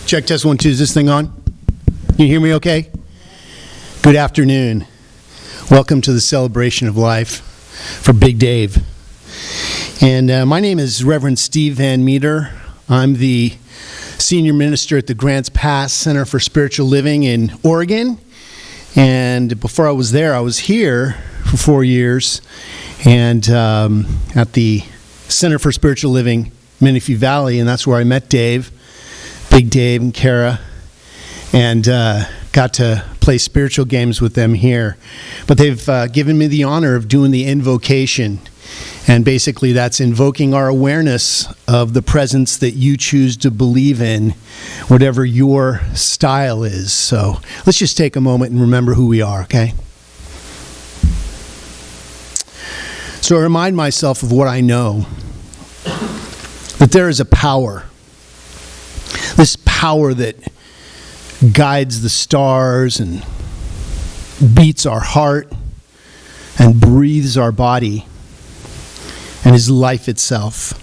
Check test 1, 2. Is this thing on? Can you hear me okay? Good afternoon. Welcome to the celebration of life for Big Dave. And my name is Reverend Steve Van Meter. I'm the senior minister at the Grants Pass Center for Spiritual Living in Oregon. And before I was there, I was here for 4 years and at the Center for Spiritual Living, Menifee Valley, and that's where I met Dave, Big Dave and Kara, and got to play spiritual games with them here. But they've given me the honor of doing the invocation, and basically that's invoking our awareness of the presence that you choose to believe in, whatever your style is. So let's just take a moment and remember who we are, okay? So I remind myself of what I know, that there is a power, this power that guides the stars and beats our heart and breathes our body and is life itself.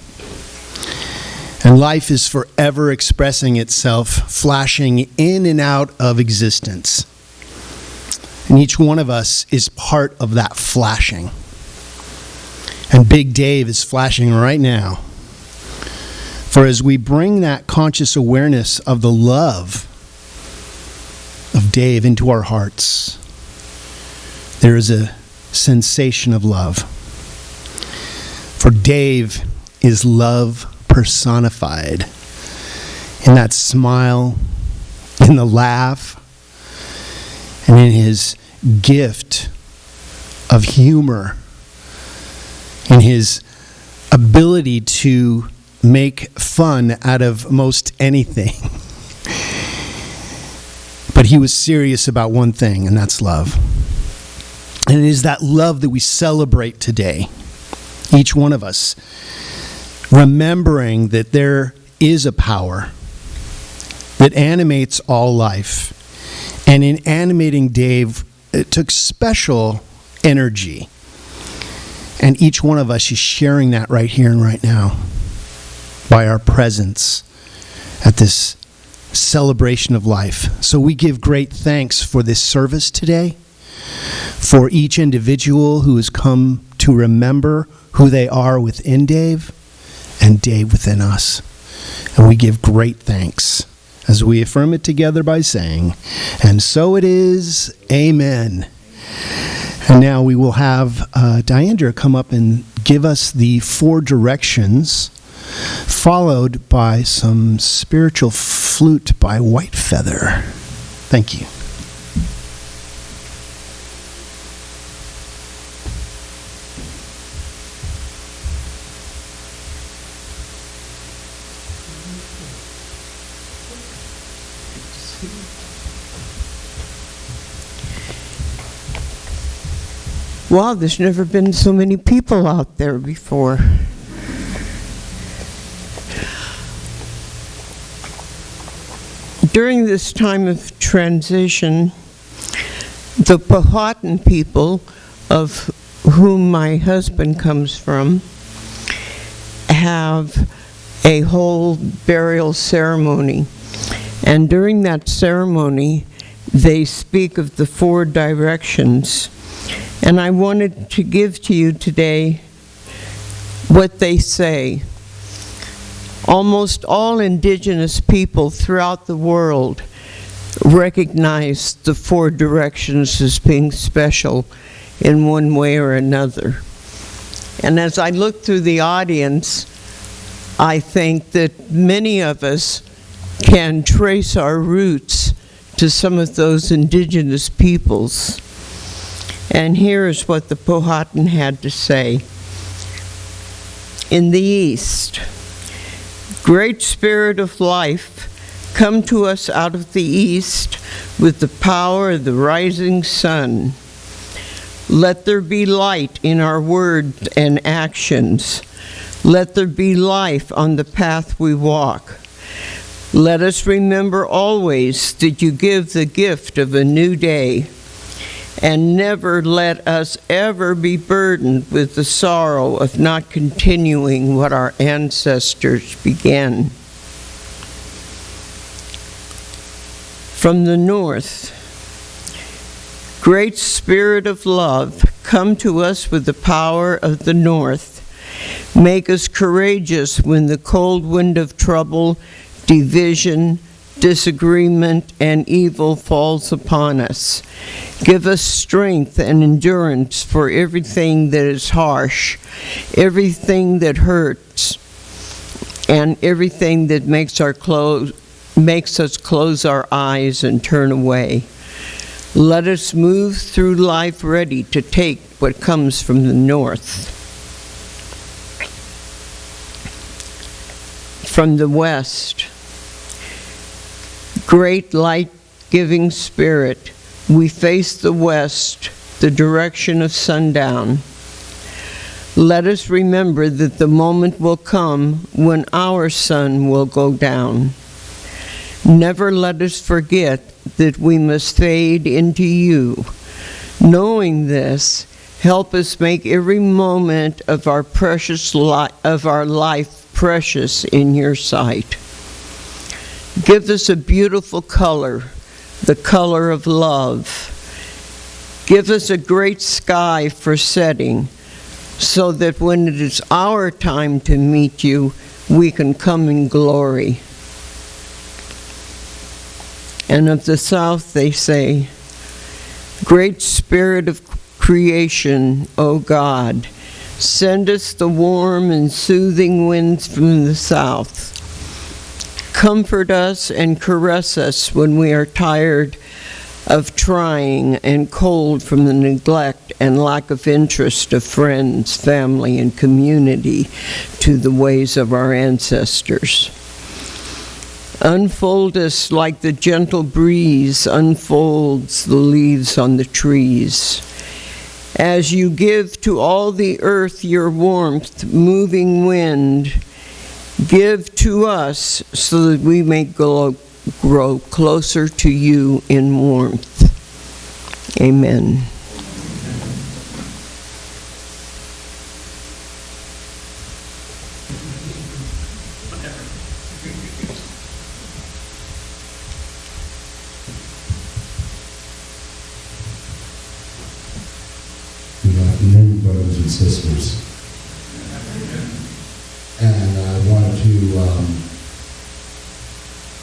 And life is forever expressing itself, flashing in and out of existence. And each one of us is part of that flashing. And Big Dave is flashing right now. For as we bring that conscious awareness of the love of Dave into our hearts, there is a sensation of love. For Dave is love personified in that smile, in the laugh, and in his gift of humor, in his ability to make fun out of most anything. But he was serious about one thing, and that's love. And it is that love that we celebrate today. Each one of us, remembering that there is a power that animates all life. And in animating Dave, it took special energy. And each one of us is sharing that right here and right now by our presence at this celebration of life. So we give great thanks for this service today, for each individual who has come to remember who they are within Dave and Dave within us. And we give great thanks as we affirm it together by saying, and so it is, amen. And now we will have Dyandra come up and give us the 4 directions, followed by some spiritual flute by White Feather. Thank you. Wow, there's never been so many people out there before. During this time of transition, the Powhatan people, of whom my husband comes from, have a whole burial ceremony. And during that ceremony, they speak of the 4 directions. And I wanted to give to you today what they say. Almost all indigenous people throughout the world recognize the 4 directions as being special in one way or another. And as I look through the audience, I think that many of us can trace our roots to some of those indigenous peoples. And here is what the Powhatan had to say. In the East, Great Spirit of life, come to us out of the East with the power of the rising sun. Let there be light in our words and actions. Let there be life on the path we walk. Let us remember always that you give the gift of a new day, and never let us ever be burdened with the sorrow of not continuing what our ancestors began. From the north, Great Spirit of love, come to us with the power of the north. Make us courageous when the cold wind of trouble, division, disagreement, and evil falls upon us. Give us strength and endurance for everything that is harsh, everything that hurts, and everything that makes us close our eyes and turn away. Let us move through life ready to take what comes from the north. From the west, Great light-giving Spirit, we face the west, the direction of sundown. Let us remember that the moment will come when our sun will go down. Never let us forget that we must fade into you. Knowing this, help us make every moment of our life precious in your sight. Give us a beautiful color, the color of love. Give us a great sky for setting, so that when it is our time to meet you, we can come in glory. And of the south they say, Great Spirit of creation, O God, send us the warm and soothing winds from the south. Comfort us and caress us when we are tired of trying and cold from the neglect and lack of interest of friends, family, and community to the ways of our ancestors. Unfold us like the gentle breeze unfolds the leaves on the trees. As you give to all the earth your warmth, moving wind, give to us so that we may grow closer to you in warmth. Amen. Good afternoon, brothers and sisters. And I wanted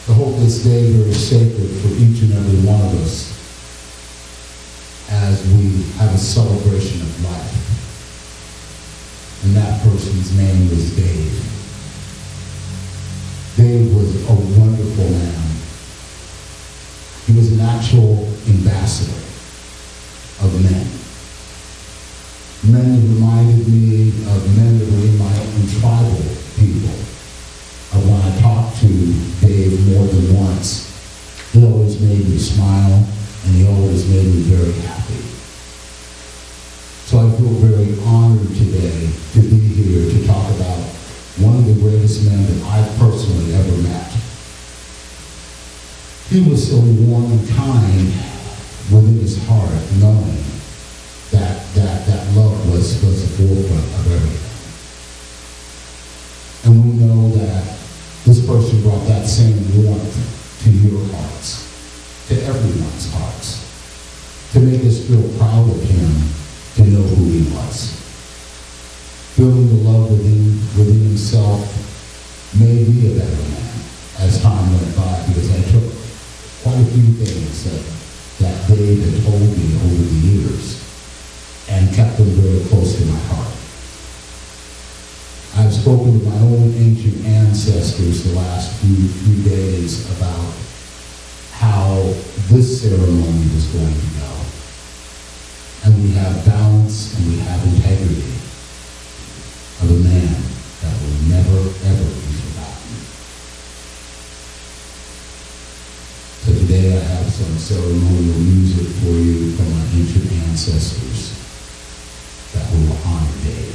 to hold this day very sacred for each and every one of us as we have a celebration of life. And that person's name was Dave. Dave was a wonderful man. He was an actual ambassador of men. Men that reminded me of men that were in my own tribal people. When I talked to Dave more than once, he always made me smile, and he always made me very happy. So I feel very honored today to be here to talk about one of the greatest men that I've personally ever met. He was so warm and kind within his heart, knowing that love was the forefront of everything. And we know that this person brought that same warmth to your hearts, to everyone's hearts, to make us feel proud of him, to know who he was. Feeling the love within himself made me a better man as time went by, because I took quite a few things that Dave had told me over the years and kept them very close to my heart. I've spoken to my own ancient ancestors the last few days about how this ceremony was going to go. And we have balance and we have integrity of a man that will never, ever be forgotten. So today I have some ceremonial music for you from my ancient ancestors that will honor Dave.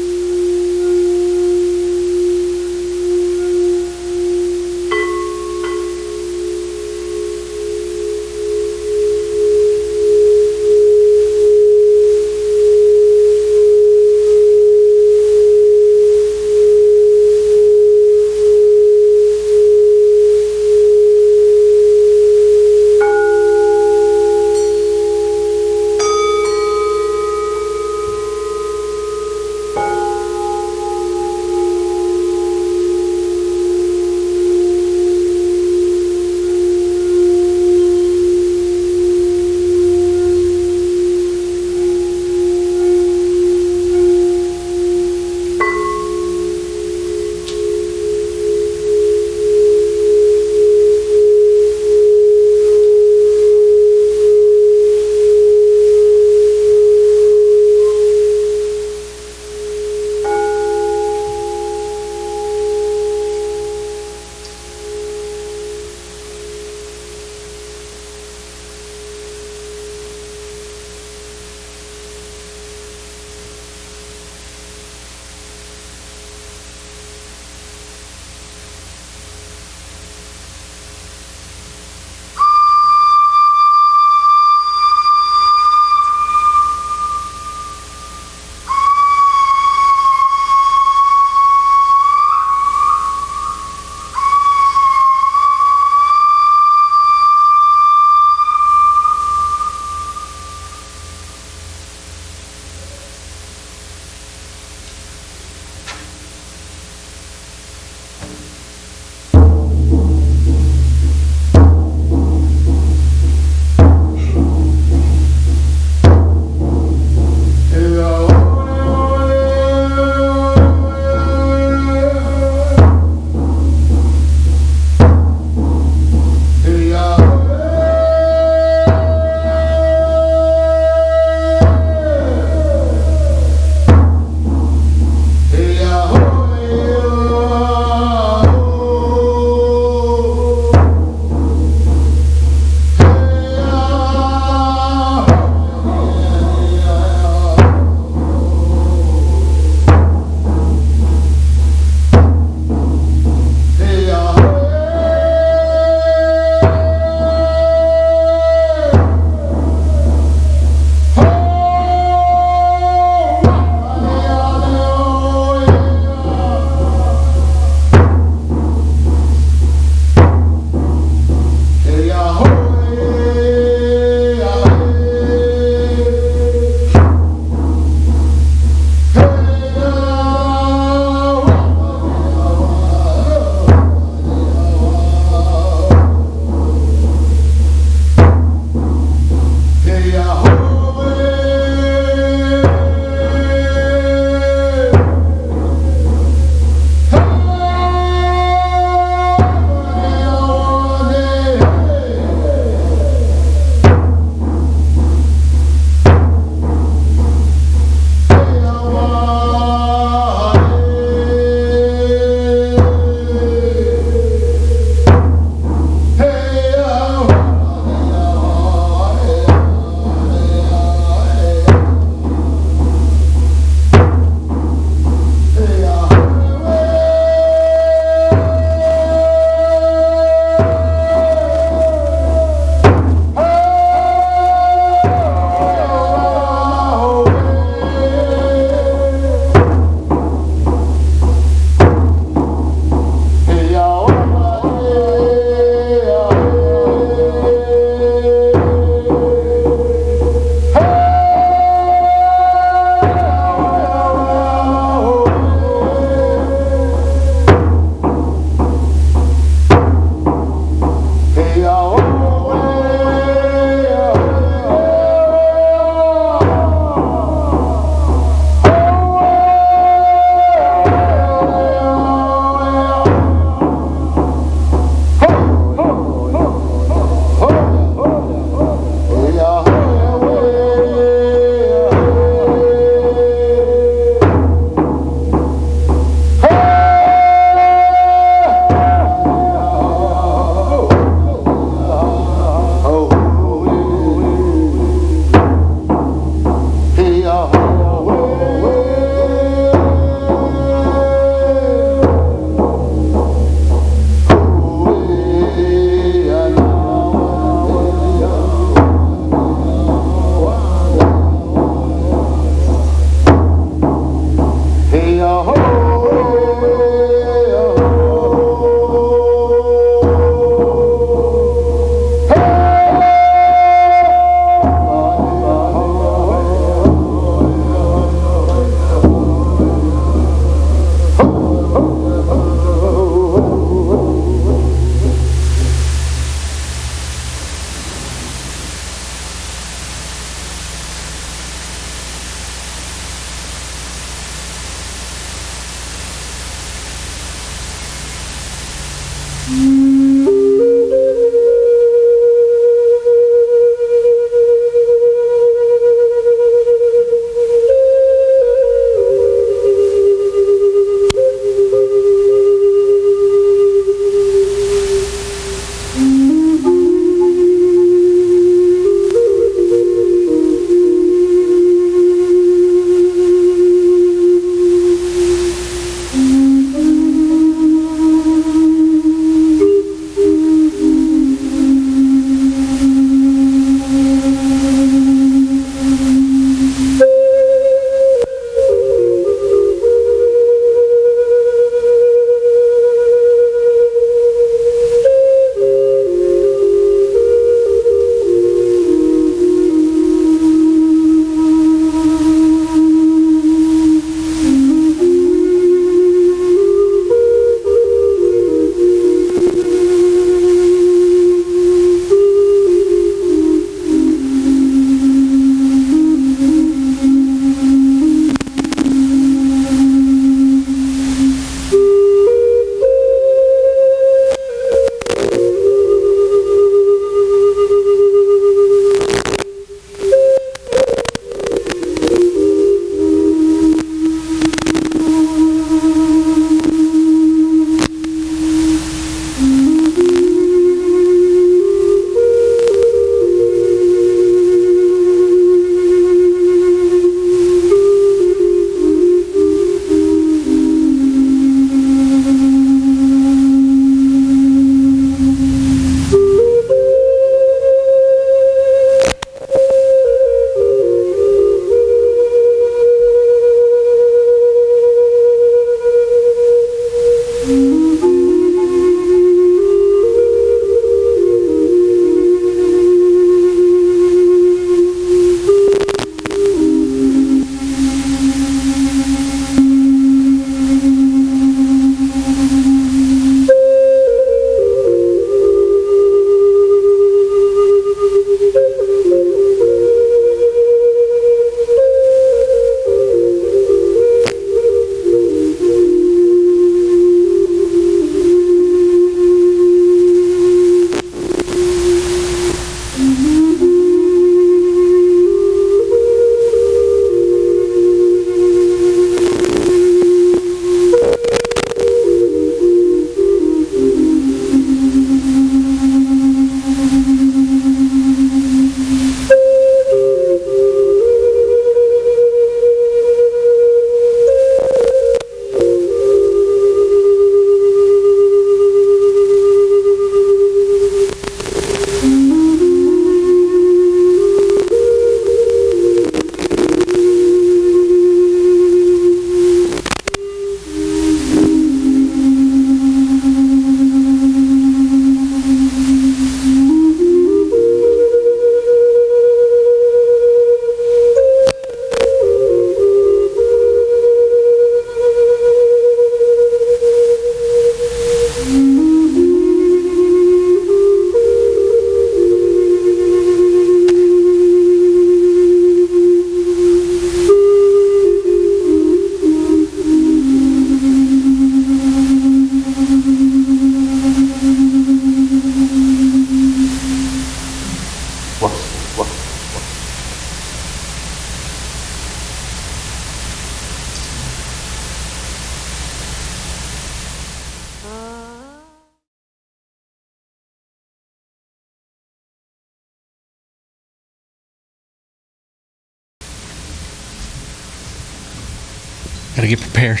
Gotta get prepared.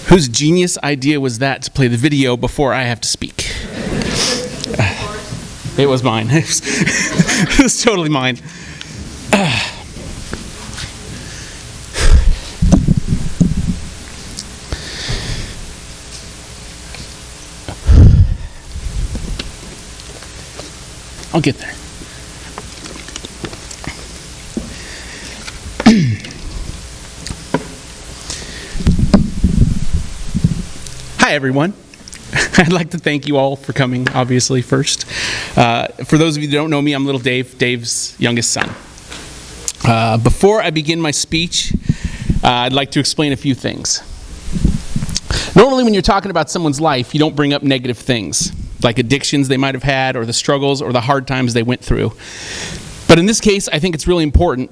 Whose genius idea was that to play the video before I have to speak? It was mine. It was totally mine. I'll get there. Hi, everyone. I'd like to thank you all for coming, obviously, first. For those of you that don't know me, I'm Little Dave, Dave's youngest son. Before I begin my speech, I'd like to explain a few things. Normally when you're talking about someone's life, you don't bring up negative things, like addictions they might have had, or the struggles, or the hard times they went through. But in this case, I think it's really important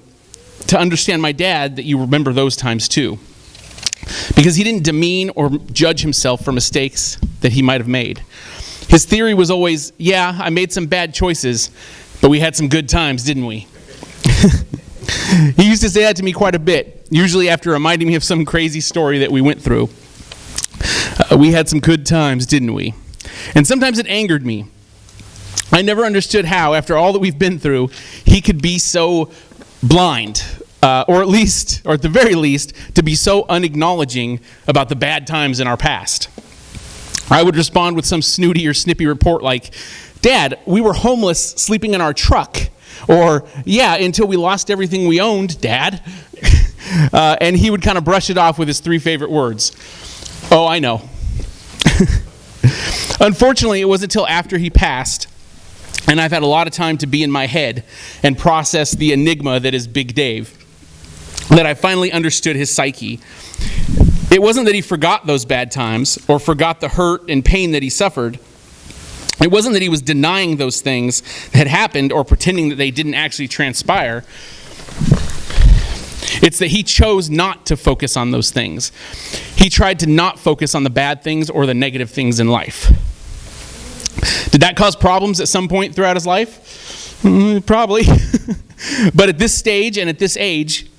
to understand my dad that you remember those times too. Because he didn't demean or judge himself for mistakes that he might have made. His theory was always, yeah, I made some bad choices, but we had some good times, didn't we? He used to say that to me quite a bit, usually after reminding me of some crazy story that we went through. We had some good times, didn't we? And sometimes it angered me. I never understood how, after all that we've been through, he could be so blind, or at the very least, to be so unacknowledging about the bad times in our past. I would respond with some snooty or snippy report like, Dad, we were homeless sleeping in our truck. Or, yeah, until we lost everything we owned, Dad. And he would kind of brush it off with his 3 favorite words. Oh, I know. Unfortunately, it wasn't until after he passed, and I've had a lot of time to be in my head and process the enigma that is Big Dave, that I finally understood his psyche. It wasn't that he forgot those bad times or forgot the hurt and pain that he suffered. It wasn't that he was denying those things that happened or pretending that they didn't actually transpire. It's that he chose not to focus on those things. He tried to not focus on the bad things or the negative things in life. Did that cause problems at some point throughout his life? Probably. But at this stage and at this age,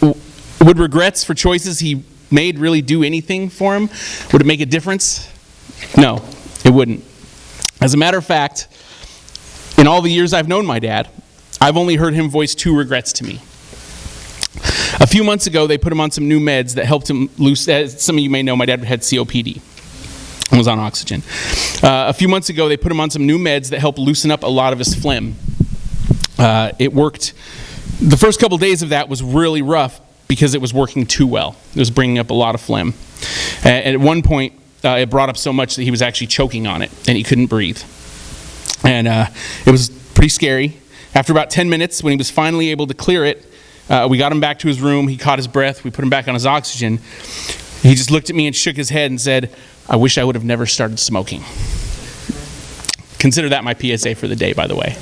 would regrets for choices he made really do anything for him? Would it make a difference? No, it wouldn't. As a matter of fact, in all the years I've known my dad, I've only heard him voice 2 regrets to me. A few months ago, they put him on some new meds that helped him lose. Some of you may know, my dad had COPD and was on oxygen. A few months ago, they put him on some new meds that helped loosen up a lot of his phlegm. It worked. The first couple days of that was really rough because it was working too well. It was bringing up a lot of phlegm. And at one point, it brought up so much that he was actually choking on it, and he couldn't breathe. And it was pretty scary. After about 10 minutes, when he was finally able to clear it, we got him back to his room. He caught his breath. We put him back on his oxygen. He just looked at me and shook his head and said, I wish I would have never started smoking. Consider that my PSA for the day, by the way.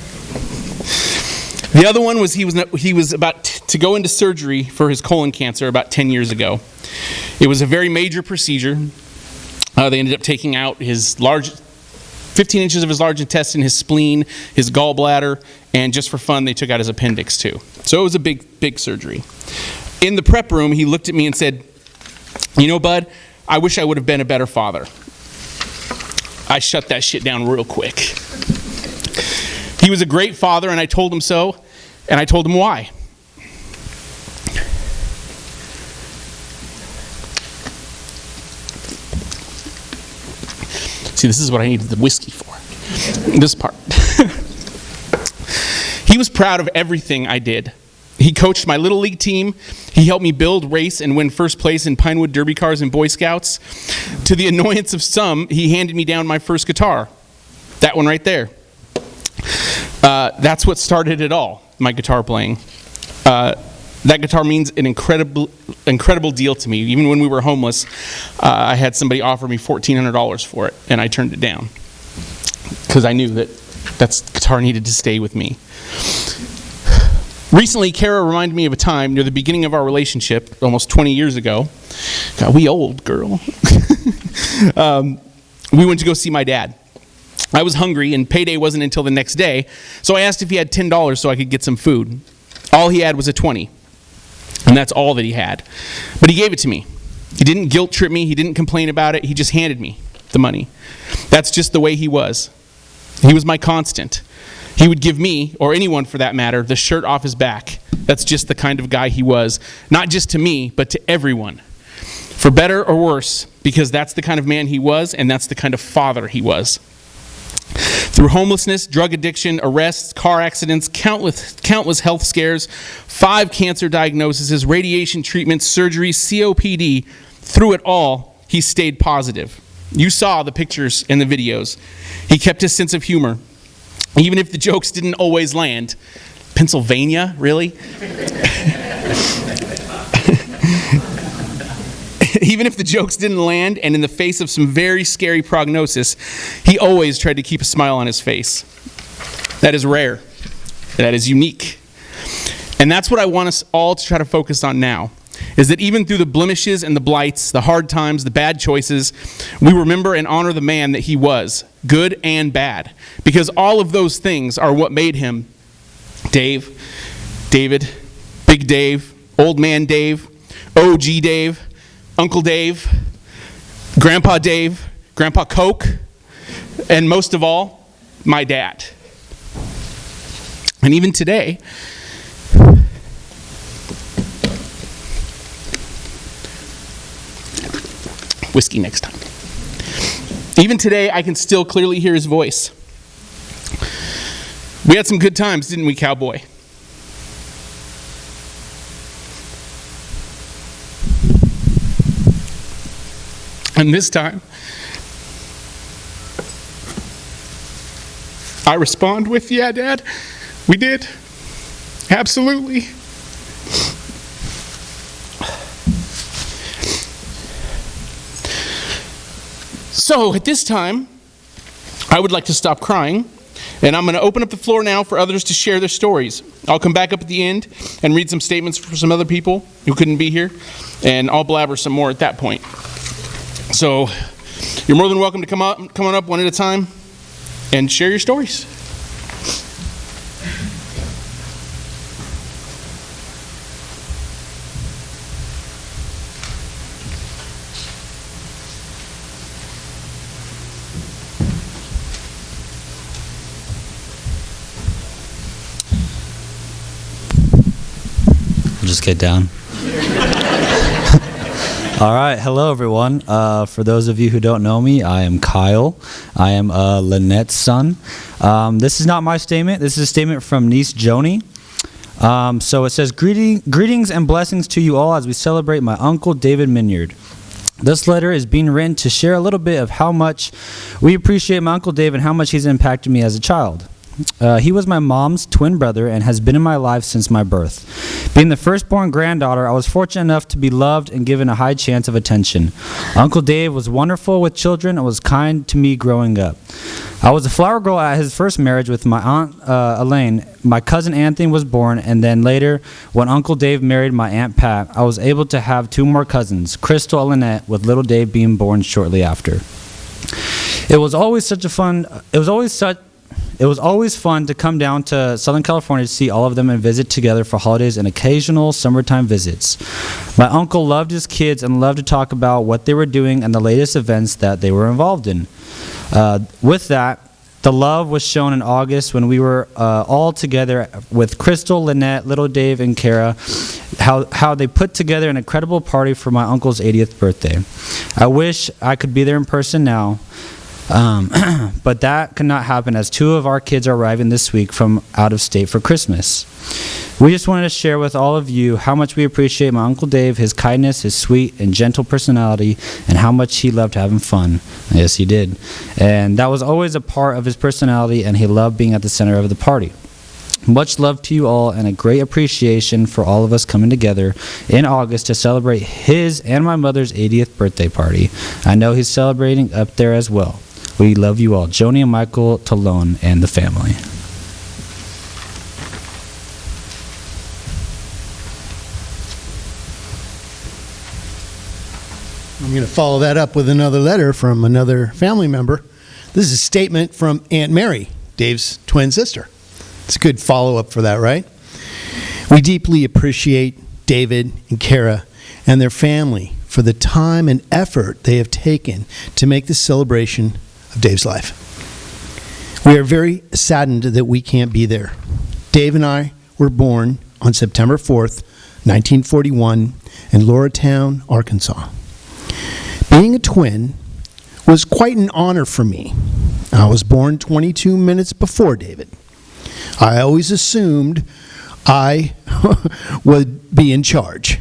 The other one was he was about to go into surgery for his colon cancer about 10 years ago. It was a very major procedure. They ended up taking out his 15 inches of his large intestine, his spleen, his gallbladder, and just for fun, they took out his appendix too. So it was a big surgery. In the prep room, he looked at me and said, you know, bud, I wish I would have been a better father. I shut that shit down real quick. He was a great father, and I told him so, and I told him why. See, this is what I needed the whiskey for. This part. He was proud of everything I did. He coached my Little League team. He helped me build, race, and win first place in Pinewood Derby cars and Boy Scouts. To the annoyance of some, he handed me down my first guitar. That one right there. That's what started it all, my guitar playing. That guitar means an incredible deal to me. Even when we were homeless, I had somebody offer me $1,400 for it, and I turned it down because I knew that guitar needed to stay with me. Recently, Kara reminded me of a time near the beginning of our relationship, almost 20 years ago. God, we old, girl. We went to go see my dad. I was hungry, and payday wasn't until the next day, so I asked if he had $10 so I could get some food. All he had was a $20, and that's all that he had. But he gave it to me. He didn't guilt trip me. He didn't complain about it. He just handed me the money. That's just the way he was. He was my constant. He would give me, or anyone for that matter, the shirt off his back. That's just the kind of guy he was. Not just to me, but to everyone. For better or worse, because that's the kind of man he was, and that's the kind of father he was. Through homelessness, drug addiction, arrests, car accidents, countless health scares, 5 cancer diagnoses, radiation treatments, surgeries, COPD, through it all, he stayed positive. You saw the pictures and the videos. He kept his sense of humor. Even if the jokes didn't always land. Pennsylvania, really? Even if the jokes didn't land, and in the face of some very scary prognosis, he always tried to keep a smile on his face. That is rare. That is unique. And that's what I want us all to try to focus on now, is that even through the blemishes and the blights, the hard times, the bad choices, we remember and honor the man that he was, good and bad, because all of those things are what made him Dave, David, Big Dave, Old Man Dave, OG Dave, Uncle Dave, Grandpa Coke, and most of all, my dad. And even today, whiskey next time. Even today, I can still clearly hear his voice. We had some good times, didn't we, cowboy? And this time, I respond with, yeah, Dad, we did. Absolutely. So at this time, I would like to stop crying, and I'm going to open up the floor now for others to share their stories. I'll come back up at the end and read some statements from some other people who couldn't be here, and I'll blabber some more at that point. So you're more than welcome to come on up one at a time and share your stories. Just get down. All right, hello everyone. For those of you who don't know me, I am Kyle. I am Lynette's son. This is not my statement. This is a statement from niece Joni. So it says, greetings and blessings to you all as we celebrate my uncle David Minyard. This letter is being written to share a little bit of how much we appreciate my uncle Dave and how much he's impacted me as a child. He was my mom's twin brother and has been in my life since my birth. Being the firstborn granddaughter, I was fortunate enough to be loved and given a high chance of attention. Uncle Dave was wonderful with children and was kind to me growing up. I was a flower girl at his first marriage with my aunt Elaine. My cousin Anthony was born, and then later, when Uncle Dave married my Aunt Pat, I was able to have two more cousins, Crystal and Lynette, with little Dave being born shortly after. It was always fun to come down to Southern California to see all of them and visit together for holidays and occasional summertime visits. My uncle loved his kids and loved to talk about what they were doing and the latest events that they were involved in. With that, the love was shown in August when we were all together with Crystal, Lynette, little Dave, and Kara, how they put together an incredible party for my uncle's 80th birthday. I wish I could be there in person now. But that could not happen as two of our kids are arriving this week from out of state for Christmas. We just wanted to share with all of you how much we appreciate my Uncle Dave, his kindness, his sweet and gentle personality, and how much he loved having fun. Yes, he did. And that was always a part of his personality, and he loved being at the center of the party. Much love to you all and a great appreciation for all of us coming together in August to celebrate his and my mother's 80th birthday party. I know he's celebrating up there as well. We love you all. Joni and Michael Talone and the family. I'm going to follow that up with another letter from another family member. This is a statement from Aunt Mary, Dave's twin sister. It's a good follow-up for that, right? We deeply appreciate David and Kara and their family for the time and effort they have taken to make this celebration of Dave's life. We are very saddened that we can't be there. Dave and I were born on September 4th, 1941 in Lauratown, Arkansas. Being a twin was quite an honor for me. I was born 22 minutes before David. I always assumed I would be in charge.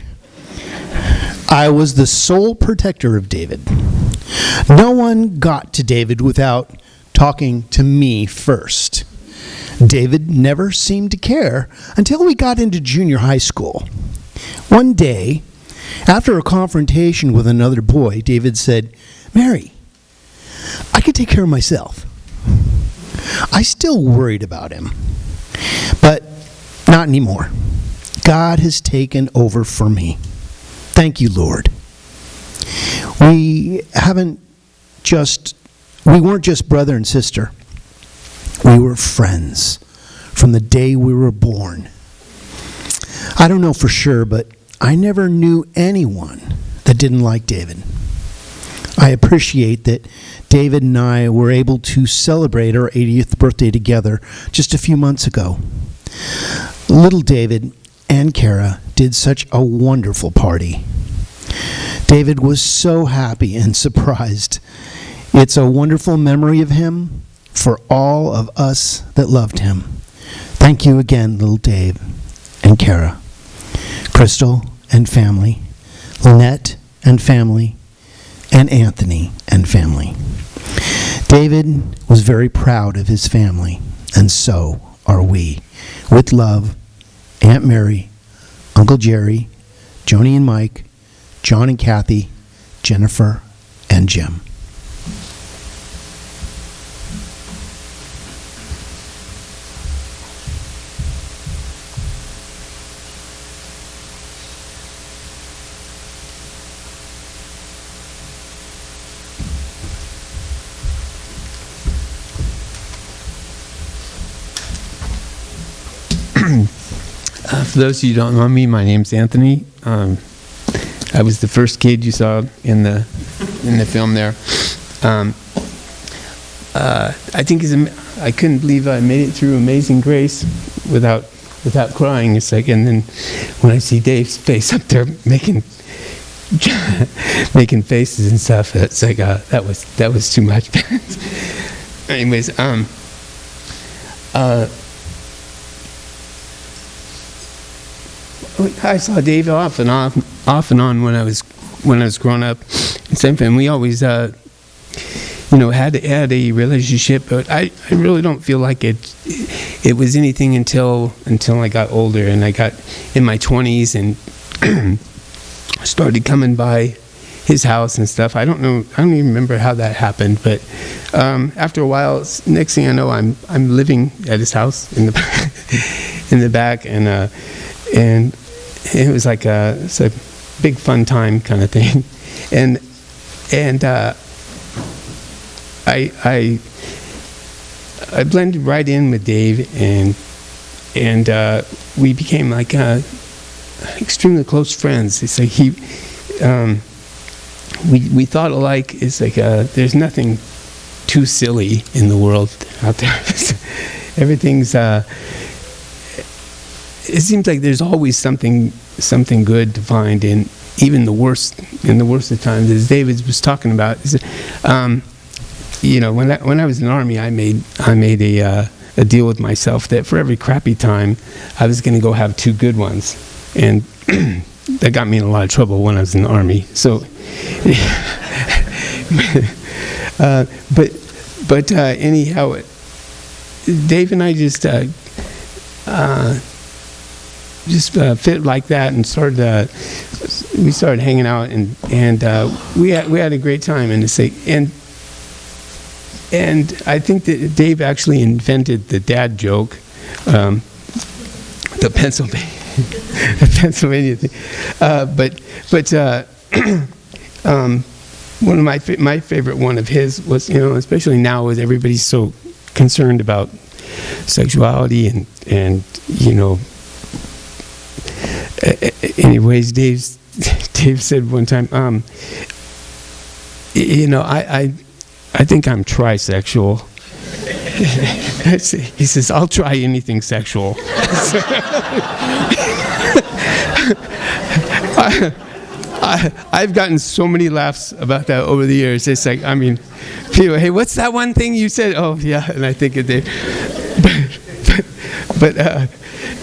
I was the sole protector of David. No one got to David without talking to me first. David never seemed to care until we got into junior high school. One day, After a confrontation with another boy, David said, "Mary, I can take care of myself." I still worried about him, but not anymore. God has taken over for me. Thank you, Lord. We weren't just brother and sister. We were friends from the day we were born. I don't know for sure, but I never knew anyone that didn't like David. I appreciate that David and I were able to celebrate our 80th birthday together just a few months ago. Little David and Kara did such a wonderful party. David was so happy and surprised. It's a wonderful memory of him for all of us that loved him. Thank you again, little Dave and Kara, Crystal and family, Lynette and family, and Anthony and family. David was very proud of his family, and so are we. With love, Aunt Mary, Uncle Jerry, Joni and Mike, John and Kathy, Jennifer and Jim. For those of you who don't know me, my name's Anthony. I was the first kid you saw in the film there. I think I couldn't believe I made it through Amazing Grace without crying. It's like, and then when I see Dave's face up there making faces and stuff, it's like that was too much. Anyways, I saw Dave off and on when I was growing up, and we always had a relationship, but I really don't feel like it was anything until I got older and I got in my 20s and started coming by his house and stuff. I don't even remember how that happened, but after a while, next thing I know, I'm living at his house in the back, and it was like it's a big fun time kind of thing, and I blended right in with Dave, and we became like extremely close friends. It's like we thought alike. It's like there's nothing too silly in the world out there. Everything's it seems like there's always something good to find in even the worst of times. As David was talking about, when I was in the Army, I made a deal with myself that for every crappy time, I was going to go have two good ones, and that got me in a lot of trouble when I was in the Army. So, but anyhow, Dave and I just fit like that, and we started hanging out, and we had a great time, and I think that Dave actually invented the dad joke, the Pennsylvania thing, but one of my favorite one of his was, especially now with everybody's so concerned about sexuality and anyways, Dave said one time, I think I'm trisexual. He says, I'll try anything sexual. I've gotten so many laughs about that over the years. It's like, people, hey, what's that one thing you said? Oh, yeah, and I think it did. But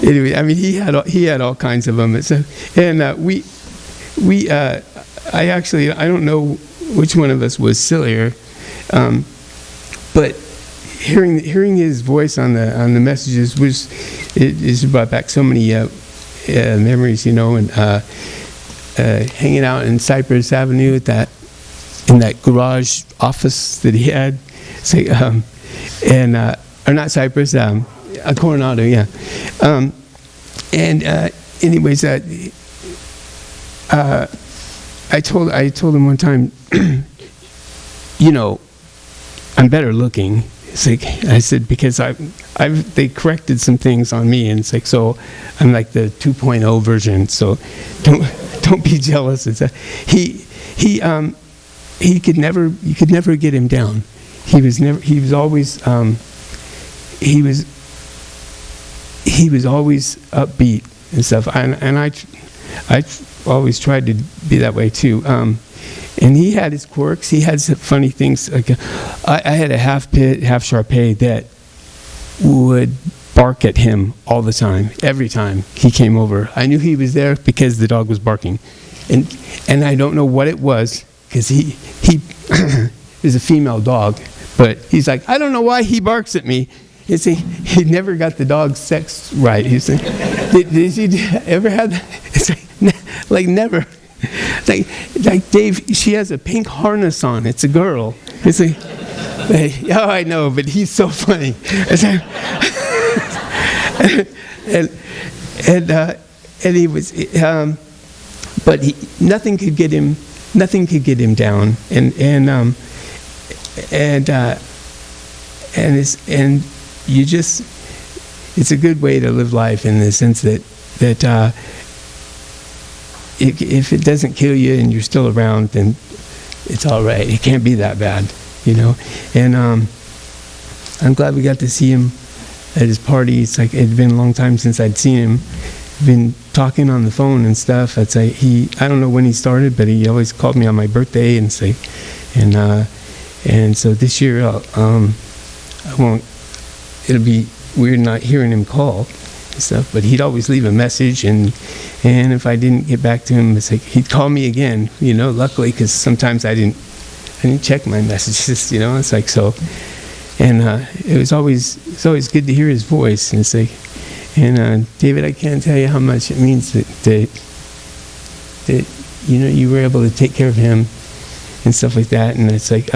anyway, he had all kinds of them. I don't know which one of us was sillier, but hearing his voice on the messages it brought back so many memories, and hanging out in Cypress Avenue in that garage office that he had. So, or not Cypress, Coronado, yeah. Anyways, I told him one time, you know, I'm better looking. It's like, I said, because they corrected some things on me, and it's like, so I'm like the 2.0 version, so don't be jealous. It's you could never get him down. He was always upbeat and stuff, and I always tried to be that way too. And he had his quirks. He had some funny things. Like I had a half pit, half Shar-Pei that would bark at him all the time. Every time he came over, I knew he was there because the dog was barking, and I don't know what it was, because he is a female dog, but he's like, I don't know why he barks at me. You see, he never got the dog's sex right. He's like, did you ever have that? It's like never. Like Dave, she has a pink harness on. It's a girl. It's like, oh, I know, but he's so funny. It's like, and he was, but nothing could get him down, and you just, it's a good way to live life in the sense that if it doesn't kill you and you're still around, then it's all right. It can't be that bad, you know. And I'm glad we got to see him at his party. It's like, it'd been a long time since I'd seen him. Been talking on the phone and stuff. I'd say I don't know when he started, but he always called me on my birthday and say, and so this year I won't. It'll be weird not hearing him call and stuff, but he'd always leave a message, and if I didn't get back to him, it's like he'd call me again, you know, luckily, because sometimes I didn't check my messages, you know. It's like, so, and it was always good to hear his voice, and it's like, and David, I can't tell you how much it means that you know, you were able to take care of him and stuff like that. And it's like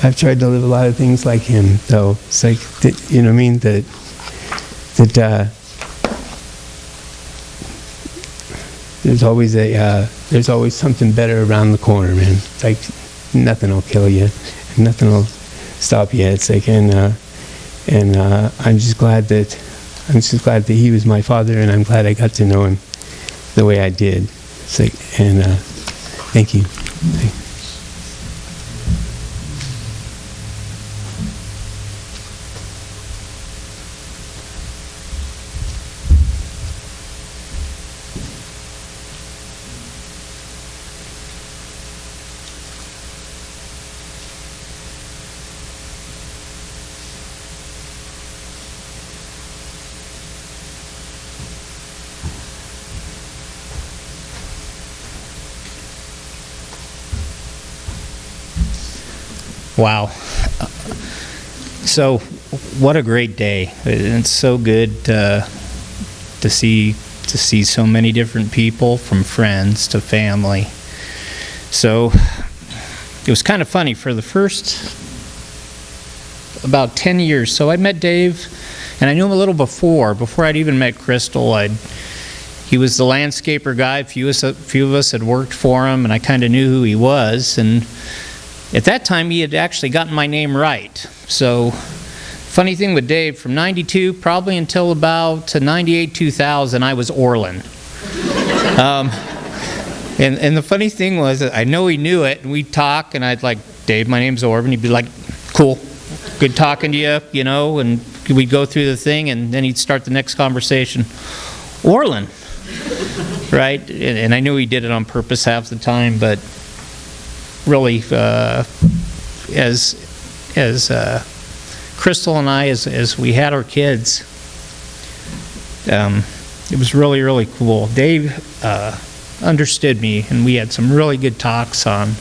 I've tried to live a lot of things like him, though. It's like, you know what I mean, that there's always something better around the corner, man. It's like nothing will kill you, and nothing will stop you. It's like, and I'm just glad that he was my father, and I'm glad I got to know him the way I did. It's like, and thank you. Wow. So, what a great day. It's so good to see so many different people, from friends to family. So, it was kind of funny. For the first about 10 years, so I met Dave, and I knew him a little before I'd even met Crystal. He was the landscaper guy. A few of us had worked for him, and I kind of knew who he was. And at that time, he had actually gotten my name right. So, funny thing with Dave, from 92 probably until about 98, 2000, I was Orland. And the funny thing was, I know he knew it, and we'd talk, and I'd like, Dave, my name's Orban. He'd be like, cool, good talking to you, you know, and we'd go through the thing, and then he'd start the next conversation. Orland, right? And I knew he did it on purpose half the time, but really, as Crystal and I, as we had our kids, it was really, really cool. Dave understood me, and we had some really good talks on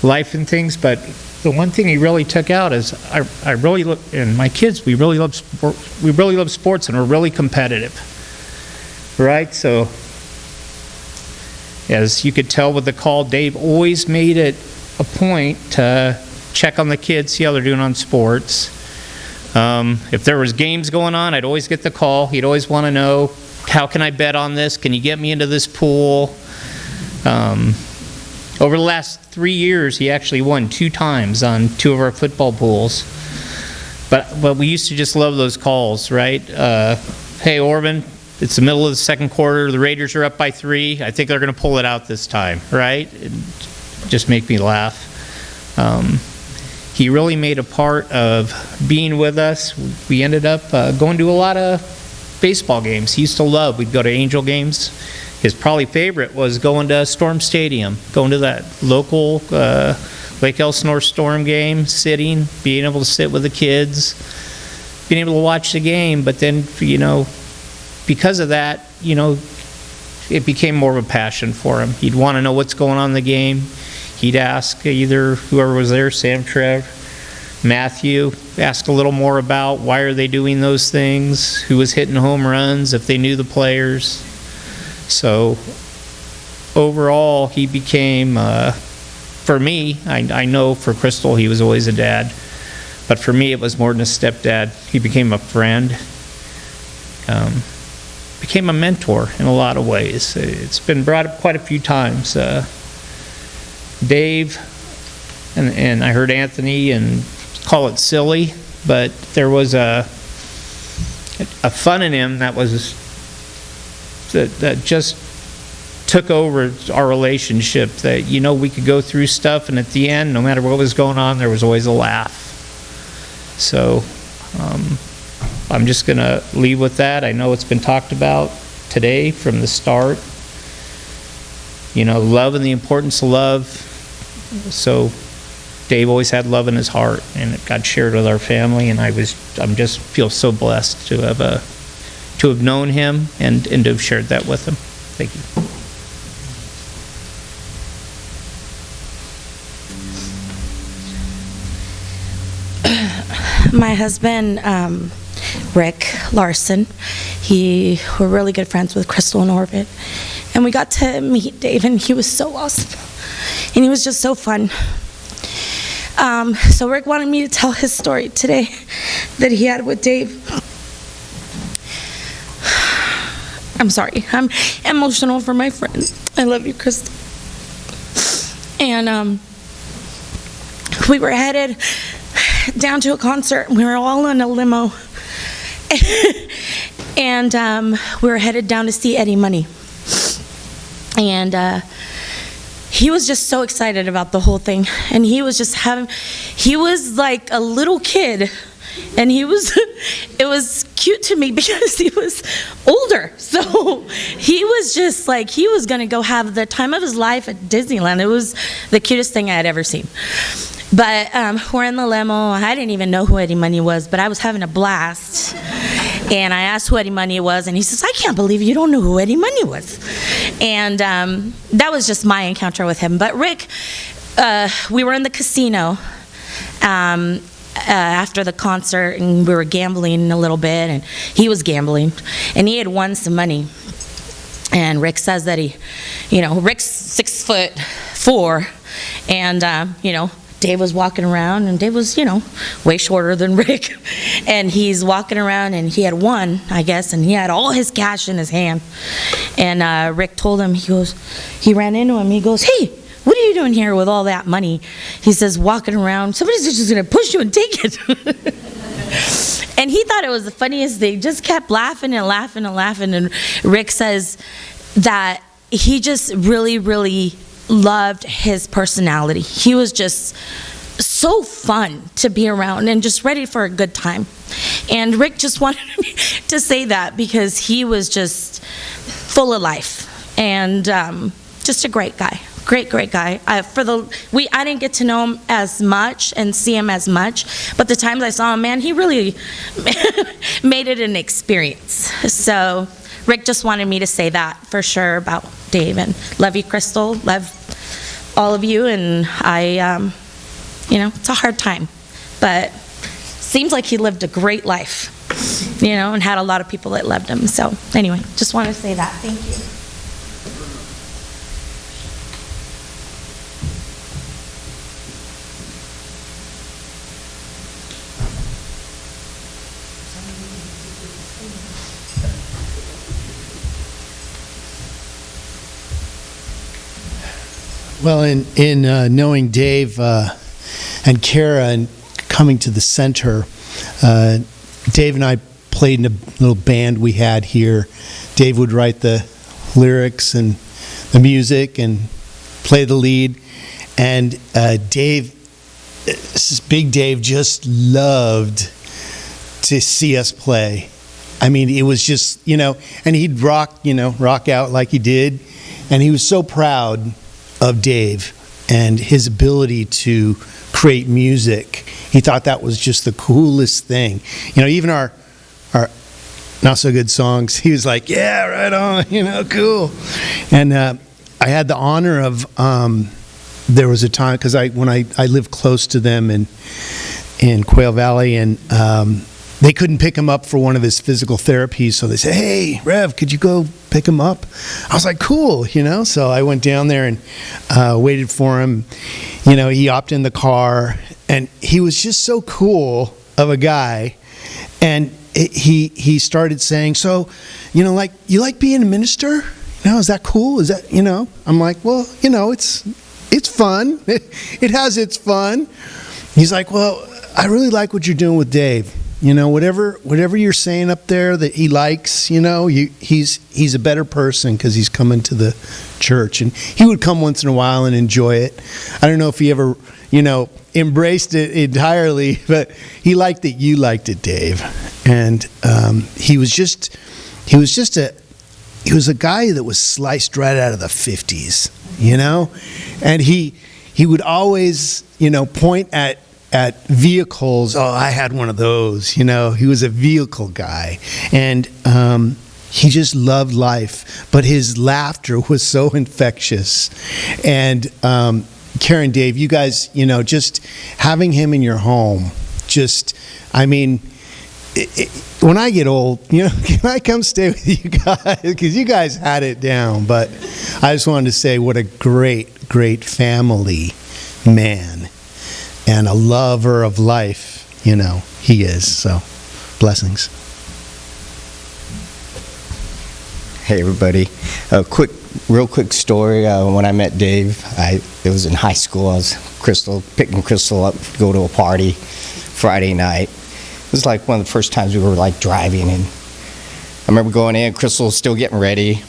life and things, but the one thing he really took out is I really look, and my kids, we really love sports, and we're really competitive, right? So as you could tell with the call, Dave always made it a point to check on the kids, see how they're doing on sports. If there was games going on, I'd always get the call. He'd always want to know, how can I bet on this? Can you get me into this pool? Over the last 3 years, he actually won 2 times on 2 of our football pools. But we used to just love those calls, right? Hey, Orvin, it's the middle of the second quarter. The Raiders are up by 3. I think they're going to pull it out this time, right? It just make me laugh. He really made a part of being with us. We ended up going to a lot of baseball games. He used to love. We'd go to Angel games. His probably favorite was going to Storm Stadium, going to that local Lake Elsinore Storm game, sitting, being able to sit with the kids, being able to watch the game. But then, because of that, it became more of a passion for him. He'd want to know what's going on in the game. He'd ask either whoever was there, Sam, Trev, Matthew, ask a little more about why are they doing those things, who was hitting home runs, if they knew the players. So overall, he became, for me, I know for Crystal he was always a dad, but for me it was more than a stepdad. He became a friend, became a mentor in a lot of ways. It's been brought up quite a few times. Dave, and I heard Anthony and call it silly, but there was a fun in him that was that just took over our relationship, that we could go through stuff, and at the end, no matter what was going on, there was always a laugh. So I'm just going to leave with that. I know it's been talked about today from the start, love and the importance of love. So Dave always had love in his heart, and it got shared with our family, and I'm just feel so blessed to have known him and to have shared that with him. Thank you. My husband, Rick Larson, we're really good friends with Crystal and Orvin, and we got to meet Dave, and he was so awesome, and he was just so fun. So Rick wanted me to tell his story today that he had with Dave. I'm sorry, I'm emotional for my friend. I love you, Crystal. And we were headed down to a concert. We were all in a limo. And we were headed down to see Eddie Money. And he was just so excited about the whole thing. And he was like a little kid. And it was cute to me because he was older. So he was just like, he was going to go have the time of his life at Disneyland. It was the cutest thing I had ever seen. But we're in the limo. I didn't even know who Eddie Money was, but I was having a blast. And I asked who Eddie Money was, and he says, I can't believe you don't know who Eddie Money was. And that was just my encounter with him. But Rick, we were in the casino after the concert, and we were gambling a little bit, and he was gambling, and he had won some money. And Rick says that Rick's 6'4", and Dave was walking around, and Dave was way shorter than Rick, and he's walking around, and he had won, I guess, and he had all his cash in his hand. And Rick told him, he ran into him, he goes, hey, what are you doing here with all that money? He says, walking around, somebody's just going to push you and take it. And he thought it was the funniest thing, just kept laughing and laughing and laughing. And Rick says that he just really, really loved his personality. He was just so fun to be around and just ready for a good time. And Rick just wanted me to say that because he was just full of life and just a great guy. Great guy. I didn't get to know him as much and see him as much, but the times I saw him, man, he really made it an experience. So Rick just wanted me to say that for sure about Dave, and love you, Crystal. Love all of you, and I it's a hard time. But seems like he lived a great life, and had a lot of people that loved him. So anyway, just want to say that. Thank you. Well, in knowing Dave and Kara and coming to the center, Dave and I played in a little band we had here. Dave would write the lyrics and the music and play the lead. And Big Dave just loved to see us play. I mean, it was just, and he'd rock out like he did. And he was so proud of Dave and his ability to create music. He thought that was just the coolest thing. Even our not so good songs, he was like, yeah, right on, cool. And I had the honor of, there was a time, because when I lived close to them in Quail Valley, and they couldn't pick him up for one of his physical therapies, so they said, hey, Rev, could you go pick him up? I was like, cool, so I went down there and waited for him. He hopped in the car, and he was just so cool of a guy. And he started saying, so, you like being a minister? Is that cool? Is that, I'm like, well, it's fun. It has its fun. He's like, well, I really like what you're doing with Dave. Whatever you're saying up there that he likes, he's a better person because he's coming to the church. And he would come once in a while and enjoy it. I don't know if he ever, embraced it entirely, but he liked that you liked it, Dave. And he was a guy that was sliced right out of the 50s, and he would always, point at vehicles. Oh, I had one of those. He was a vehicle guy, and he just loved life. But his laughter was so infectious. And Karen, Dave, you guys, just having him in your home, when I get old, can I come stay with you guys? Because you guys had it down. But I just wanted to say what a great, great family man and a lover of life, he is. So, blessings. Hey, everybody. Real quick story. When I met Dave, it was in high school. I was picking Crystal up to go to a party Friday night. It was like one of the first times we were driving, and I remember going in, Crystal was still getting ready,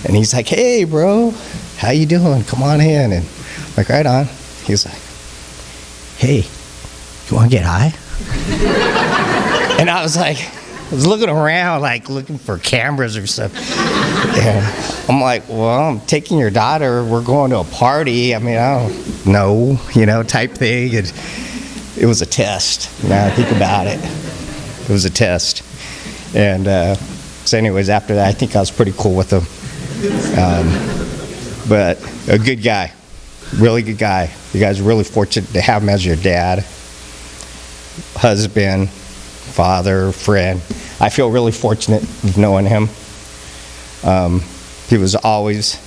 and he's like, hey, bro, how you doing? Come on in. And I'm like, right on. He's like, hey, you want to get high? And I was looking around, looking for cameras or something. And I'm like, well, I'm taking your daughter. We're going to a party. I don't know, type thing. And it was a test. Now I think about it. It was a test. And so anyways, after that, I think I was pretty cool with him. But a good guy. Really good guy. You guys are really fortunate to have him as your dad, husband, father, friend. I feel really fortunate of knowing him. He was always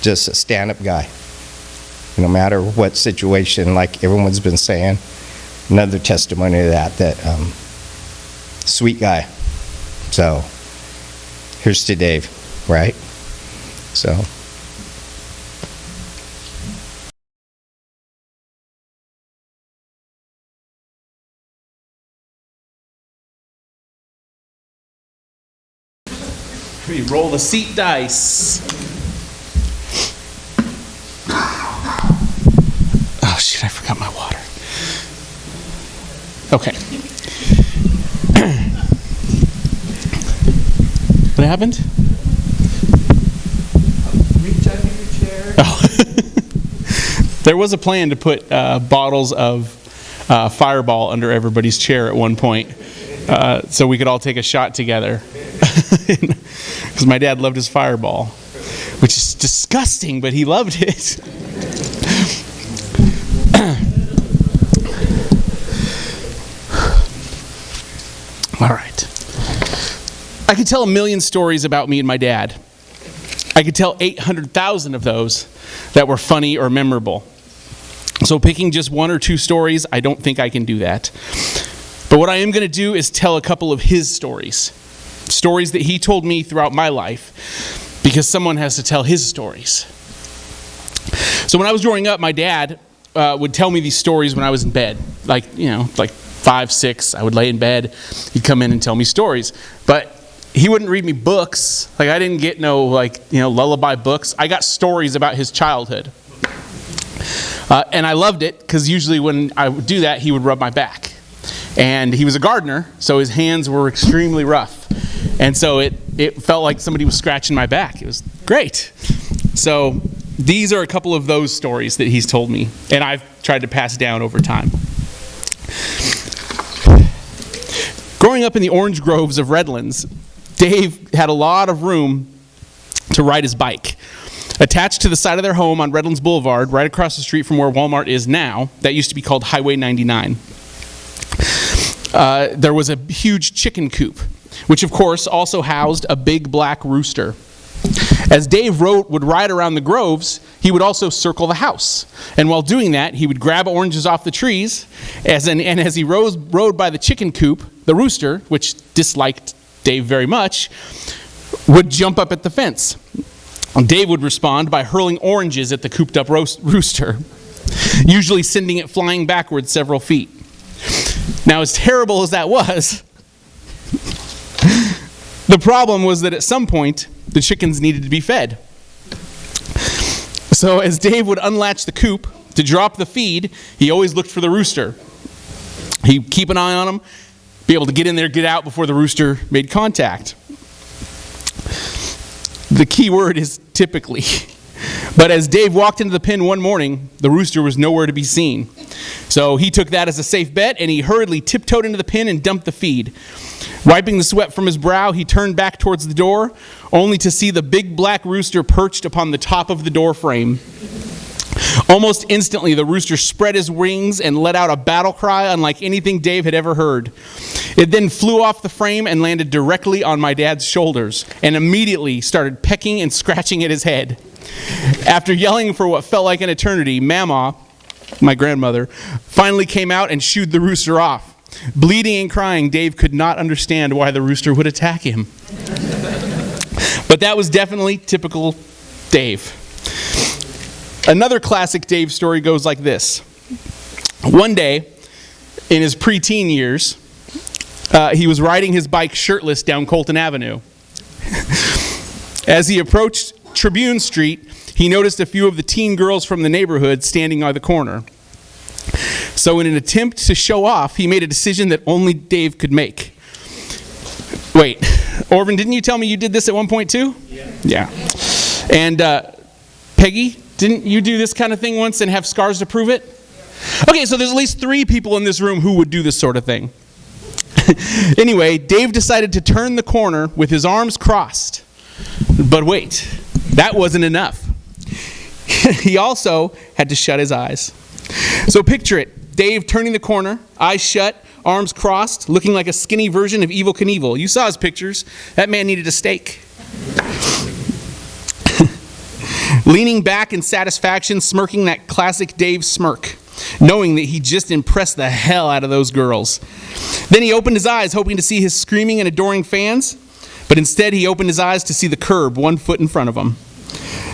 just a stand-up guy. No matter what situation, like everyone's been saying, another testimony to that sweet guy. So, here's to Dave, right? So. We roll the seat dice. Oh, shit, I forgot my water. Okay. What happened? Reach under your chair. Oh. There was a plan to put bottles of Fireball under everybody's chair at one point, so we could all take a shot together. Because my dad loved his Fireball, which is disgusting, but he loved it. All right. I could tell a million stories about me and my dad. I could tell 800,000 of those that were funny or memorable. So picking just one or two stories, I don't think I can do that. But what I am going to do is tell a couple of his stories. Stories that he told me throughout my life, because someone has to tell his stories. So when I was growing up, my dad would tell me these stories when I was in bed. Like 5, 6, I would lay in bed. He'd come in and tell me stories. But he wouldn't read me books. Like, I didn't get no lullaby books. I got stories about his childhood. And I loved it because usually when I would do that, he would rub my back. And he was a gardener, so his hands were extremely rough. And so it felt like somebody was scratching my back. It was great. So these are a couple of those stories that he's told me, and I've tried to pass down over time. Growing up in the orange groves of Redlands, Dave had a lot of room to ride his bike. Attached to the side of their home on Redlands Boulevard, right across the street from where Walmart is now, that used to be called Highway 99, there was a huge chicken coop, which of course also housed a big black rooster. As Dave would ride around the groves, he would also circle the house. And while doing that, he would grab oranges off the trees, and as he rode by the chicken coop, the rooster, which disliked Dave very much, would jump up at the fence. Dave would respond by hurling oranges at the cooped-up rooster, usually sending it flying backwards several feet. Now, as terrible as that was, the problem was that at some point, the chickens needed to be fed. So as Dave would unlatch the coop to drop the feed, he always looked for the rooster. He'd keep an eye on him, be able to get in there, get out before the rooster made contact. The key word is typically. But as Dave walked into the pen one morning, the rooster was nowhere to be seen. So he took that as a safe bet, and he hurriedly tiptoed into the pen and dumped the feed. Wiping the sweat from his brow, he turned back towards the door, only to see the big black rooster perched upon the top of the door frame. Almost instantly, the rooster spread his wings and let out a battle cry unlike anything Dave had ever heard. It then flew off the frame and landed directly on my dad's shoulders, and immediately started pecking and scratching at his head. After yelling for what felt like an eternity, Mama, my grandmother, finally came out and shooed the rooster off. Bleeding and crying, Dave could not understand why the rooster would attack him. But that was definitely typical Dave. Another classic Dave story goes like this. One day, in his preteen years, he was riding his bike shirtless down Colton Avenue. As he approached Tribune Street, he noticed a few of the teen girls from the neighborhood standing by the corner. So in an attempt to show off, he made a decision that only Dave could make. Wait, Orvin, didn't you tell me you did this at one point too? Yeah. And Peggy, didn't you do this kind of thing once and have scars to prove it? Okay, so there's at least 3 people in this room who would do this sort of thing. Anyway, Dave decided to turn the corner with his arms crossed. But wait, that wasn't enough. He also had to shut his eyes. So picture it, Dave turning the corner, eyes shut, arms crossed, looking like a skinny version of Evel Knievel. You saw his pictures. That man needed a steak. Leaning back in satisfaction, smirking that classic Dave smirk, knowing that he just impressed the hell out of those girls. Then he opened his eyes, hoping to see his screaming and adoring fans, but instead he opened his eyes to see the curb 1 foot in front of him.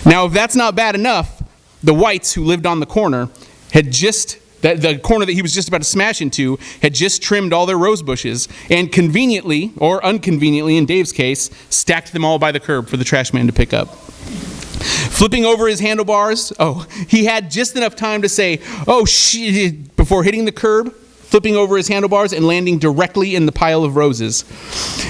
Now, if that's not bad enough, the Whites who lived on the corner had just, the corner that he was just about to smash into, had just trimmed all their rose bushes and conveniently, or unconveniently in Dave's case, stacked them all by the curb for the trash man to pick up. Flipping over his handlebars, he had just enough time to say, "Oh shit," before hitting the curb, flipping over his handlebars and landing directly in the pile of roses.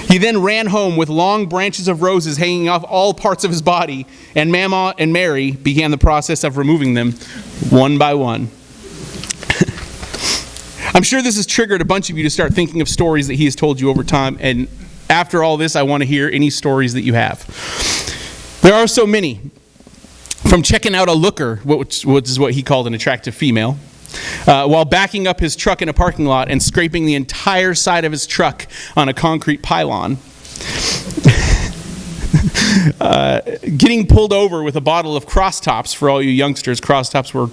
He then ran home with long branches of roses hanging off all parts of his body, and Mama and Mary began the process of removing them one by one. I'm sure this has triggered a bunch of you to start thinking of stories that he has told you over time, and after all this, I want to hear any stories that you have. There are so many. From checking out a looker, which is what he called an attractive female, while backing up his truck in a parking lot and scraping the entire side of his truck on a concrete pylon. Getting pulled over with a bottle of Cross Tops. For all you youngsters, Cross Tops were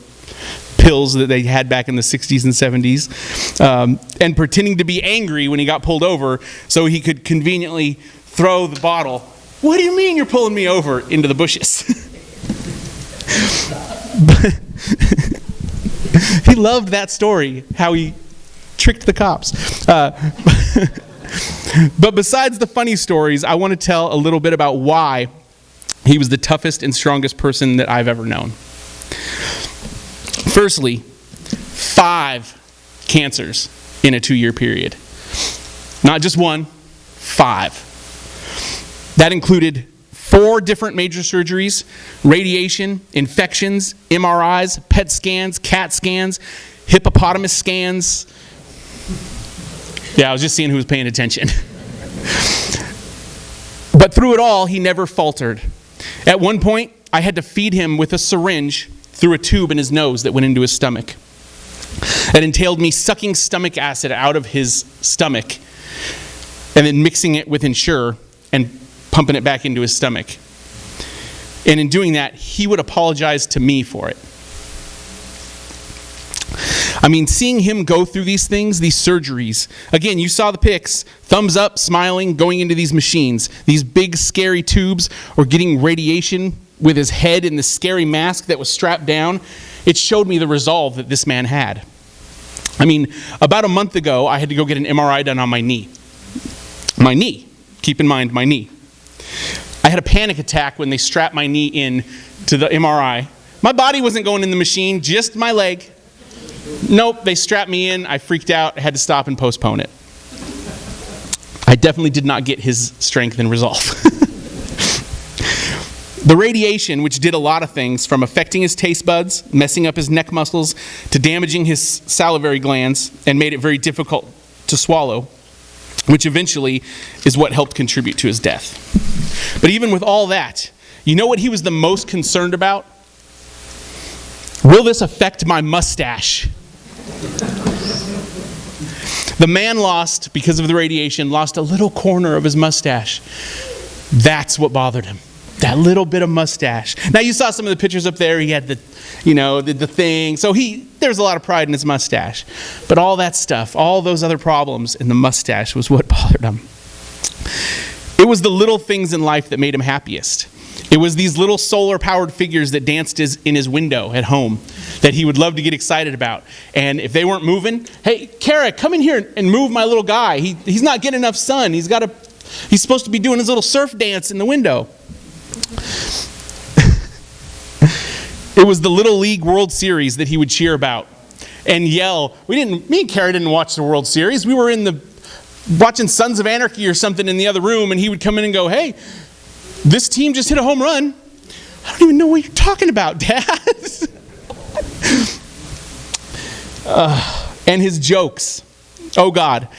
pills that they had back in the 60s and 70s, and pretending to be angry when he got pulled over so he could conveniently throw the bottle, "What do you mean you're pulling me over?" into the bushes. He loved that story, how he tricked the cops. But besides the funny stories, I want to tell a little bit about why he was the toughest and strongest person that I've ever known. Firstly, 5 cancers in a 2-year period. Not just 1, 5. That included 4 different major surgeries, radiation, infections, MRIs, PET scans, CAT scans, hippopotamus scans. Yeah, I was just seeing who was paying attention. But through it all, he never faltered. At one point, I had to feed him with a syringe through a tube in his nose that went into his stomach. That entailed me sucking stomach acid out of his stomach and then mixing it with Ensure and pumping it back into his stomach. And in doing that, he would apologize to me for it. I mean, seeing him go through these things, these surgeries, again, you saw the pics, thumbs up, smiling, going into these machines, these big scary tubes, or getting radiation with his head in the scary mask that was strapped down. It showed me the resolve that this man had. I mean, about a month ago, I had to go get an MRI done on my knee. My knee. Keep in mind, my knee. I had a panic attack when they strapped my knee in to the MRI. My body wasn't going in the machine, just my leg. Nope, they strapped me in. I freaked out, had to stop and postpone it. I definitely did not get his strength and resolve. The radiation, which did a lot of things, from affecting his taste buds, messing up his neck muscles, to damaging his salivary glands, and made it very difficult to swallow, which eventually is what helped contribute to his death. But even with all that, you know what he was the most concerned about? Will this affect my mustache? The man lost, because of the radiation, lost a little corner of his mustache. That's what bothered him. That little bit of mustache. Now you saw some of the pictures up there. He had the thing. So there's a lot of pride in his mustache. But all that stuff, all those other problems, and the mustache was what bothered him. It was the little things in life that made him happiest. It was these little solar-powered figures that danced in his window at home that he would love to get excited about. And if they weren't moving, "Hey, Kara, come in here and move my little guy. He's not getting enough sun. He's supposed to be doing his little surf dance in the window." It was the Little League World Series that he would cheer about and yell. Me and Kara didn't watch the World Series. We were watching Sons of Anarchy or something in the other room, and he would come in and go, "Hey, this team just hit a home run." "I don't even know what you're talking about, Dad." And his jokes. Oh, God.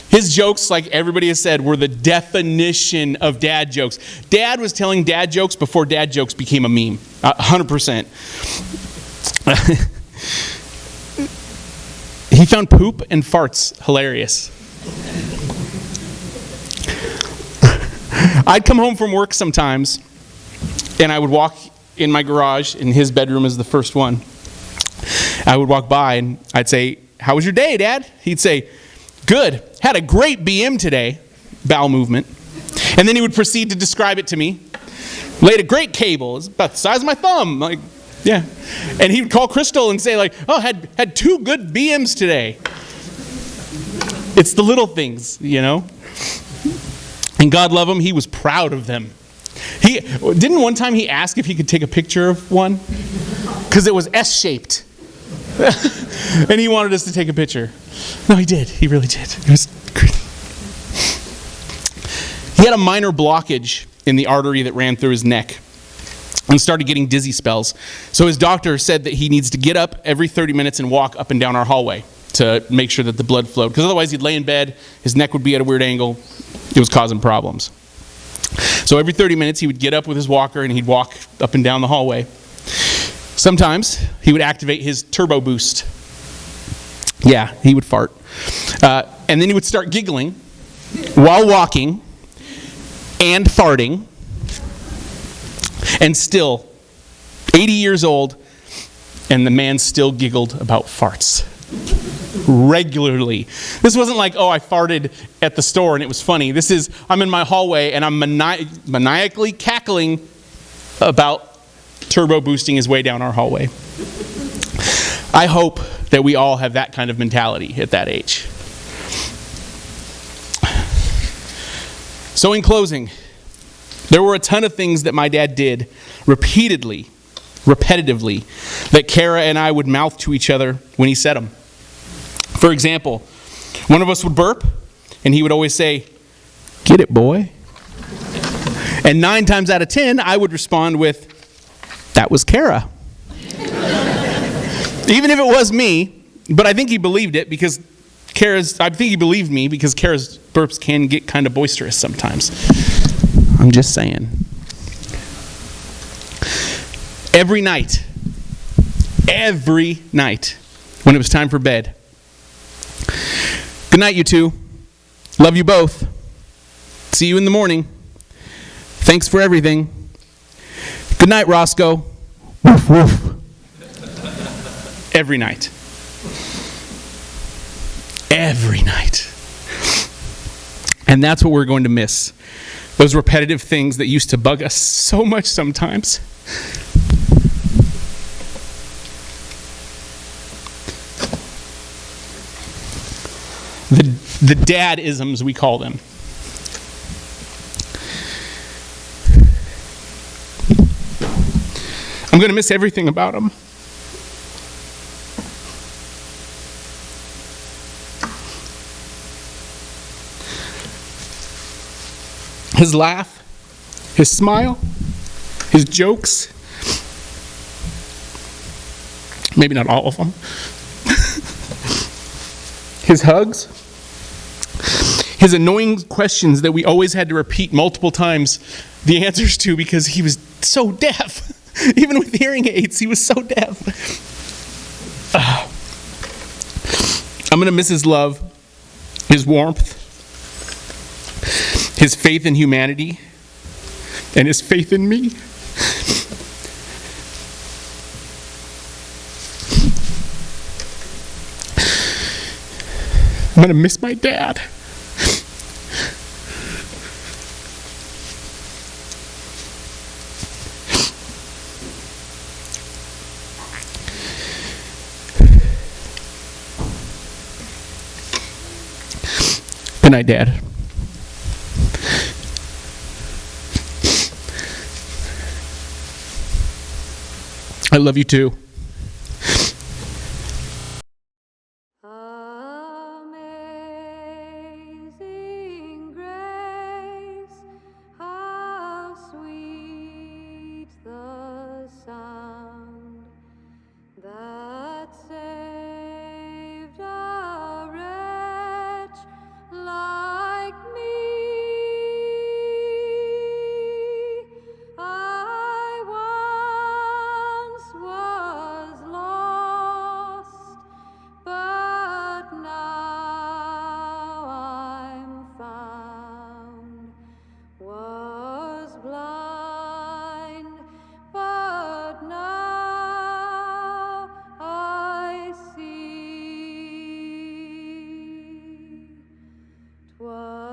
His jokes, like everybody has said, were the definition of dad jokes. Dad was telling dad jokes before dad jokes became a meme. 100%. He found poop and farts hilarious. I'd come home from work sometimes, and I would walk in my garage, and his bedroom is the first one. I would walk by, and I'd say, "How was your day, Dad?" He'd say, "Good. Had a great BM today." Bowel movement. And then he would proceed to describe it to me. "Laid a great cable. It's about the size of my thumb." Like, yeah. And he would call Crystal and say, like, "Oh, had 2 good BMs today." It's the little things, And God love him, he was proud of them. Didn't one time he ask if he could take a picture of one? Because it was S-shaped. And he wanted us to take a picture. No, he did. He really did. It was great. He had a minor blockage in the artery that ran through his neck and started getting dizzy spells. So his doctor said that he needs to get up every 30 minutes and walk up and down our hallway to make sure that the blood flowed. Because otherwise he'd lay in bed, his neck would be at a weird angle. It was causing problems. So every 30 minutes he would get up with his walker and he'd walk up and down the hallway. Sometimes he would activate his turbo boost. Yeah, he would fart. And then he would start giggling while walking and farting. And still, 80 years old, and the man still giggled about farts. Regularly. This wasn't like, oh, I farted at the store and it was funny. This is, I'm in my hallway and I'm maniacally cackling about turbo boosting his way down our hallway. I hope that we all have that kind of mentality at that age. So in closing, there were a ton of things that my dad did repetitively, that Kara and I would mouth to each other when he said them. For example, one of us would burp, and he would always say, "Get it, boy." And 9 times out of 10, I would respond with, "That was Kara." Even if it was me, but I think he believed it because he believed me because Kara's burps can get kind of boisterous sometimes. I'm just saying. Every night, when it was time for bed, "Good night, you two. Love you both. See you in the morning. Thanks for everything. Good night, Roscoe." Woof, woof. Every night. Every night. And that's what we're going to miss. Those repetitive things that used to bug us so much sometimes. The dad-isms, we call them. I'm going to miss everything about him. His laugh, his smile, his jokes. Maybe not all of them. His hugs. His annoying questions that we always had to repeat multiple times the answers to because he was so deaf. Even with hearing aids, he was so deaf. I'm going to miss his love, his warmth, his faith in humanity, and his faith in me. I'm going to miss my dad. Good night, Dad. I love you too. Amazing grace, how sweet the sound that saved a wretch like me. I once was lost, but now I'm found. Was blind, but now I see. 'Twas